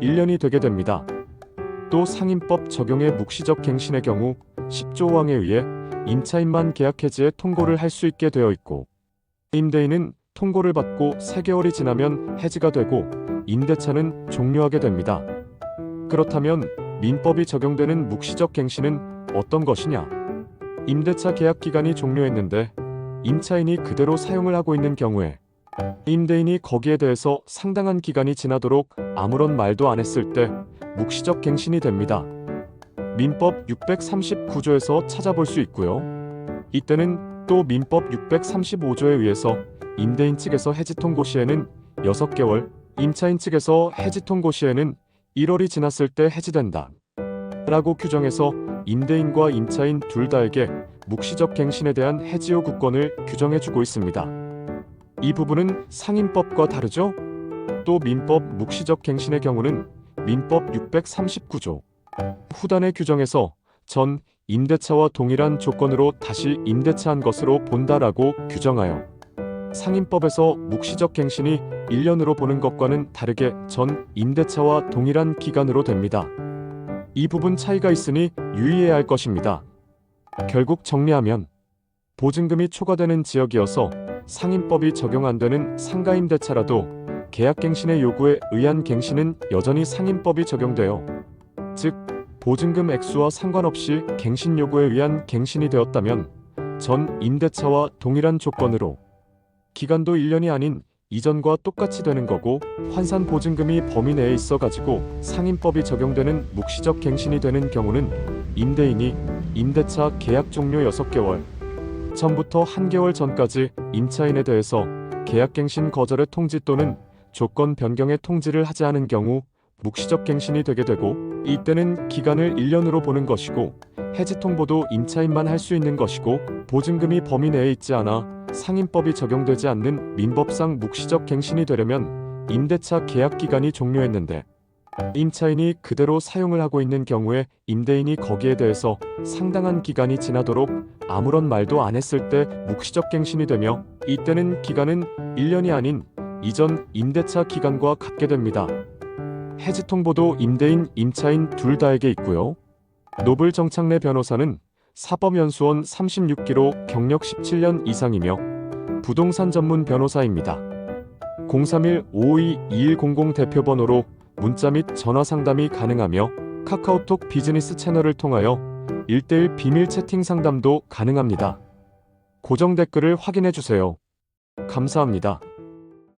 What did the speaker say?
1년이 되게 됩니다. 또 상임법 적용의 묵시적 갱신의 경우 10조 5항에 의해 임차인만 계약 해지에 통고를 할 수 있게 되어 있고, 임대인은 통고를 받고 3개월이 지나면 해지가 되고 임대차는 종료하게 됩니다. 그렇다면 민법이 적용되는 묵시적 갱신은 어떤 것이냐? 임대차 계약 기간이 종료했는데 임차인이 그대로 사용을 하고 있는 경우에 임대인이 거기에 대해서 상당한 기간이 지나도록 아무런 말도 안 했을 때 묵시적 갱신이 됩니다. 민법 639조에서 찾아볼 수 있고요. 이때는 또 민법 635조에 의해서 임대인 측에서 해지 통고 시에는 6개월, 임차인 측에서 해지 통고 시에는 1월이 지났을 때 해지된다 라고 규정해서 임대인과 임차인 둘 다에게 묵시적 갱신에 대한 해지요 구권을 규정해주고 있습니다. 이 부분은 상임법과 다르죠? 또 민법 묵시적 갱신의 경우는 민법 639조 후단의 규정에서 전 임대차와 동일한 조건으로 다시 임대차한 것으로 본다라고 규정하여 상임법에서 묵시적 갱신이 1년으로 보는 것과는 다르게 전 임대차와 동일한 기간으로 됩니다. 이 부분 차이가 있으니 유의해야 할 것입니다. 결국 정리하면 보증금이 초과되는 지역이어서 상임법이 적용 안 되는 상가임대차라도 계약갱신의 요구에 의한 갱신은 여전히 상임법이 적용되어, 즉 보증금 액수와 상관없이 갱신 요구에 의한 갱신이 되었다면 전 임대차와 동일한 조건으로 기간도 1년이 아닌 이전과 똑같이 되는 거고, 환산 보증금이 범위 내에 있어 가지고 상임법이 적용되는 묵시적 갱신이 되는 경우는 임대인이 임대차 계약 종료 6개월 전부터 1개월 전까지 임차인에 대해서 계약갱신 거절의 통지 또는 조건 변경의 통지를 하지 않은 경우 묵시적 갱신이 되게 되고, 이때는 기간을 1년으로 보는 것이고 해지 통보도 임차인만 할 수 있는 것이고, 보증금이 범위 내에 있지 않아 상임법이 적용되지 않는 민법상 묵시적 갱신이 되려면 임대차 계약 기간이 종료했는데 임차인이 그대로 사용을 하고 있는 경우에 임대인이 거기에 대해서 상당한 기간이 지나도록 아무런 말도 안 했을 때 묵시적 갱신이 되며, 이때는 기간은 1년이 아닌 이전 임대차 기간과 같게 됩니다. 해지 통보도 임대인, 임차인 둘 다에게 있고요. 노블 정창래 변호사는 사법연수원 36기로 경력 17년 이상이며 부동산 전문 변호사입니다. 031-552-2100 대표번호로 문자 및 전화 상담이 가능하며 카카오톡 비즈니스 채널을 통하여 1:1 비밀 채팅 상담도 가능합니다. 고정 댓글을 확인해 주세요. 감사합니다.